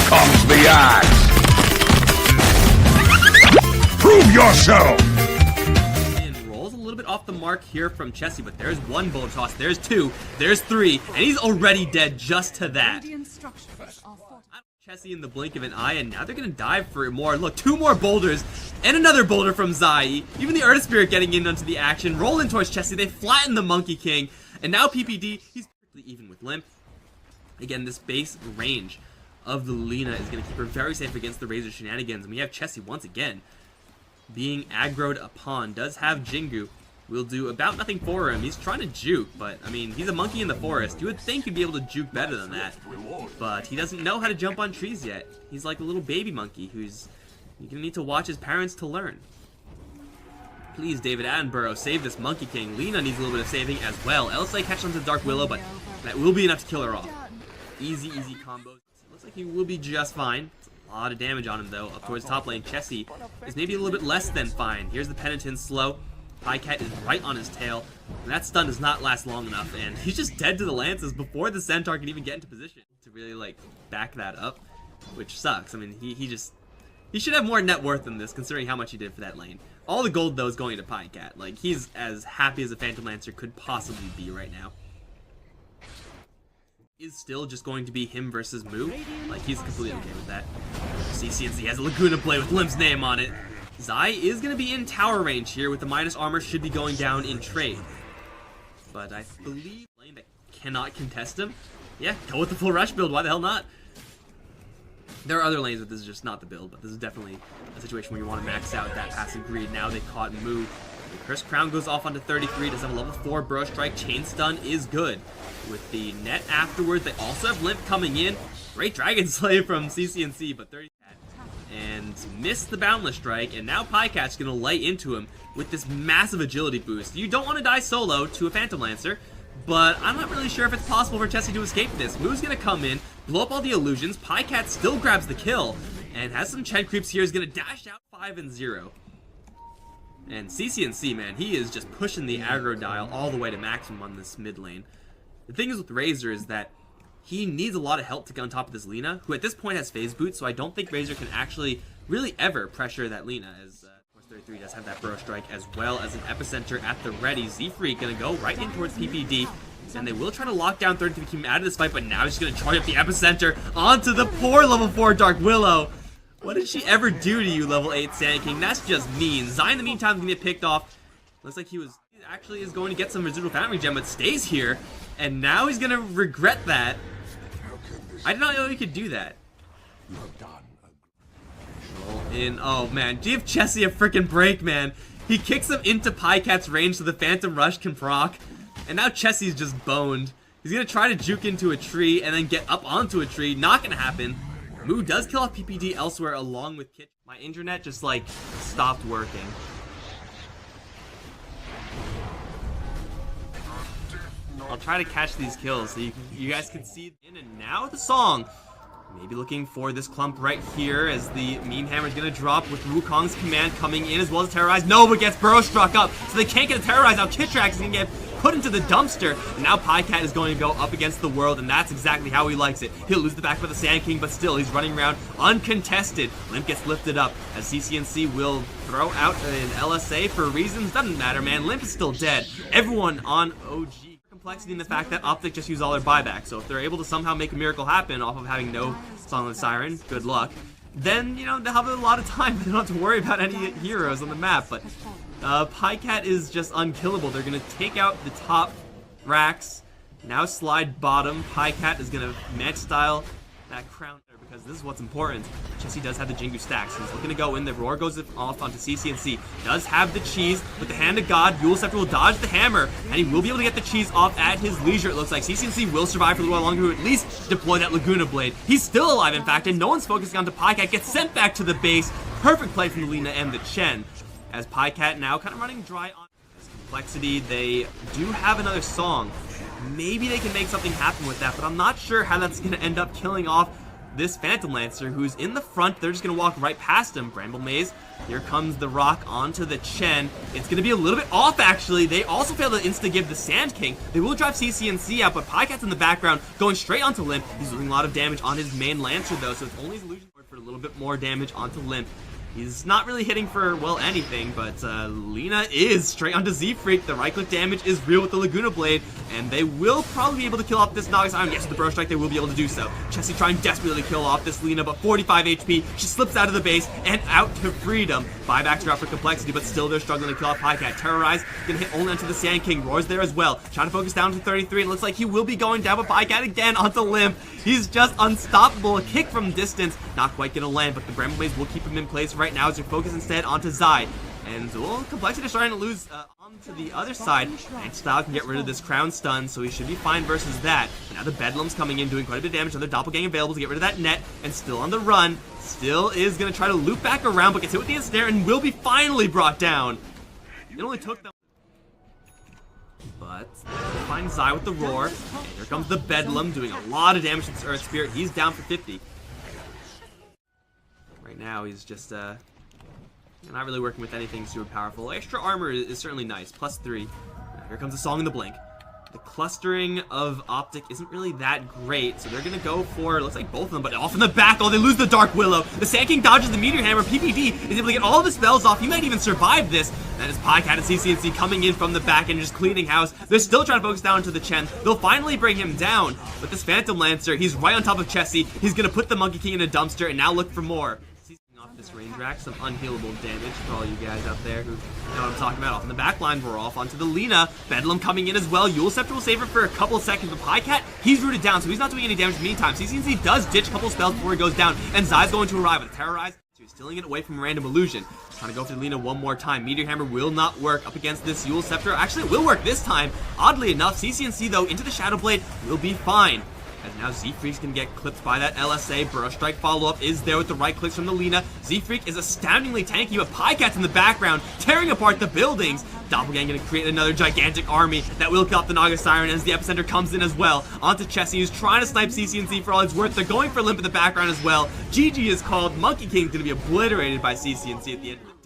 comes the axe! Prove yourself! Rolls a little bit off the mark here from Chessie, but there's one boulder toss, there's two, there's three, and he's already dead just to that. Chessie in the blink of an eye, and now they're gonna dive for more. Look, two more boulders, and another boulder from Zai. Even the Earth Spirit getting in onto the action, rolling towards Chessie. They flatten the Monkey King, and now PPD, he's perfectly even with Limp. Again, this base range of the Lina is gonna keep her very safe against the Razor shenanigans, and we have Chessie once again being aggroed upon. Does have Jingu. Will do about nothing for him. He's trying to juke, but I mean, he's a monkey in the forest. You would think he'd be able to juke better than that, but he doesn't know how to jump on trees yet. He's like a little baby monkey who's you're gonna need to watch his parents to learn. Please, David Attenborough, save this Monkey King. Lina needs a little bit of saving as well. LSA catch onto Dark Willow, but that will be enough to kill her off. Easy combos. Looks like he will be just fine. A lot of damage on him though. Up towards top lane, Chessie is maybe a little bit less than fine. Here's the Penitent slow. Pycat is right on his tail, and that stun does not last long enough, and he's just dead to the lances before the Centaur can even get into position to really like back that up, which sucks. I mean, he should have more net worth than this, considering how much he did for that lane. All the gold though is going to Pycat. Like, he's as happy as a Phantom Lancer could possibly be right now. Is still just going to be him versus Moo. Like, he's completely okay with that. CCNC has a Laguna blade with Limp's name on it. Zai is going to be in tower range here with the minus armor, should be going down in trade. But I believe lane that cannot contest him. Yeah, go with the full rush build, why the hell not? There are other lanes, but this is just not the build, but this is definitely a situation where you want to max out that passive greed. Now they caught Moo. The Curse Crown goes off onto 33, does have a level 4 Bro Strike. Chain Stun is good. With the net afterwards, they also have Limp coming in. Great Dragon Slay from CCNC, but 30 and missed the Boundless Strike, and now Pycat's gonna lay into him with this massive agility boost. You don't want to die solo to a Phantom Lancer, but I'm not really sure if it's possible for Chessie to escape this. Moo's gonna come in, blow up all the illusions. Pycat still grabs the kill, and has some Chen creeps here. He's gonna dash out 5 and 0. And CCNC, man, he is just pushing the aggro dial all the way to maximum on this mid lane. The thing is with Razor is that he needs a lot of help to get on top of this Lina, who at this point has phase boot, so I don't think Razor can actually really ever pressure that Lina, as of course 33 does have that Bro Strike as well as an Epicenter at the ready. Z-Freak gonna go right in towards PPD, and they will try to lock down 33 to keep him out of this fight, but now he's gonna charge up the Epicenter onto the poor level 4 Dark Willow. What did she ever do to you, level 8 Sand King? That's just mean. Zai in the meantime is gonna get picked off. Looks like he actually is going to get some residual Foundry Gem, but stays here, and now he's gonna regret that. I did not know he could do that. Roll in. Oh man, give Chessie a freaking break, man. He kicks him into Pycat's range so the Phantom Rush can proc, and now Chessie's just boned. He's gonna try to juke into a tree and then get up onto a tree. Not gonna happen. Moo does kill off PPD elsewhere along with Kit. My internet just like stopped working. I'll try to catch these kills so you guys can see in, and now the song. Maybe looking for this clump right here as the Meme Hammer is going to drop with Wukong's command coming in as well as Terrorize. No, but gets Burrow struck up, so they can't get a Terrorize out. Kitrax is going to get put into the dumpster, and now Pycat is going to go up against the world, and that's exactly how he likes it. He'll lose the back for the Sand King, but still, he's running around uncontested. Limp gets lifted up as CCNC will throw out an LSA for reasons. Doesn't matter, man. Limp is still dead. Everyone on OG. Complexity in the fact that OpTic just used all their buyback, so if they're able to somehow make a miracle happen off of having no Song of the Siren, good luck, then, you know, they'll have a lot of time. They don't have to worry about any heroes on the map, but Pycat is just unkillable. They're going to take out the top racks, now slide bottom. Pycat is going to match style that crown there because this is what's important. Chessie does have the Jingu stacks. He's looking to go in. The roar goes off onto CCNC. Does have the cheese with the Hand of God. Yule Scepter will dodge the hammer, and he will be able to get the cheese off at his leisure. It looks like CCNC will survive for a little while longer to at least deploy that Laguna Blade. He's still alive, in fact, and no one's focusing on Pycat. Gets sent back to the base. Perfect play from the Lina and the Chen. As Pycat now kind of running dry on complexity. They do have another song. Maybe they can make something happen with that, but I'm not sure how that's going to end up killing off this Phantom Lancer, who's in the front. They're just going to walk right past him. Bramble Maze. Here comes the rock onto the Chen. It's going to be a little bit off, actually. They also fail to insta-give the Sand King. They will drive CCNC out, but Pycat's in the background, going straight onto Limp. He's doing a lot of damage on his main Lancer, though, so it's only his illusion for a little bit more damage onto Limp. He's not really hitting for, well, anything, but Lina is straight onto Z-Freak. The right-click damage is real with the Laguna Blade, and they will probably be able to kill off this Nagas Iron. Yes, with the Bro Strike, they will be able to do so. Chessie trying desperately to kill off this Lina, but 45 HP. She slips out of the base and out to freedom. Buybacks are out for complexity, but still they're struggling to kill off Pycat. Terrorize, gonna hit only onto the Sand King. Roar's there as well. Trying to focus down to 33. It looks like he will be going down, but Pycat again onto Limp. He's just unstoppable. A kick from distance, not quite gonna land, but the Bramble Maze will keep him in place right now as they focus instead onto Zai. And well, complexity is starting to lose onto the other side. And Style can get rid of this crown stun, so he should be fine versus that. And now the Bedlam's coming in, doing quite a bit of damage. Another Doppelgang available to get rid of that net, and still on the run. Still is gonna try to loop back around, but gets hit with the ensnare and will be finally brought down. It only took them. But they find Zai with the roar. And here comes the Bedlam, doing a lot of damage to this Earth Spirit. He's down for 50. Right now, he's just not really working with anything super powerful. Extra armor is certainly nice. +3. Here comes a Song in the Blink. The clustering of OpTic isn't really that great, so they're gonna go for, looks like both of them, but off in the back. Oh, they lose the Dark Willow. The Sand King dodges the Meteor Hammer. PPD is able to get all of the spells off. He might even survive this. That is Pycat and CCNC coming in from the back and just cleaning house. They're still trying to focus down to the Chen. They'll finally bring him down, but this Phantom Lancer, he's right on top of Chessie. He's gonna put the Monkey King in a dumpster and now look for more. Off this range rack, some unhealable damage for all you guys out there who know what I'm talking about. Off in the back line, we're off onto the Lina. Bedlam coming in as well. Yule Scepter will save her for a couple of seconds, but Pycat, he's rooted down, so he's not doing any damage in the meantime. CCNC does ditch a couple spells before he goes down, and Zai's going to arrive with Terrorize. So he's stealing it away from Random Illusion. Trying to go for the Lina one more time. Meteor Hammer will not work up against this Yule Scepter. Actually, it will work this time. Oddly enough, CCNC, though, into the Shadow Blade will be fine. As now Z-Freak's can get clipped by that LSA. Burrow Strike follow-up is there with the right clicks from the Lina. Z-Freak is astoundingly tanky, but Pycat's in the background, tearing apart the buildings. Doppelgang gonna create another gigantic army that will kill off the Naga Siren as the epicenter comes in as well. Onto Chessie, who's trying to snipe CCNC for all it's worth. They're going for Limp in the background as well. GG is called. Monkey King's gonna be obliterated by CCNC at the end of the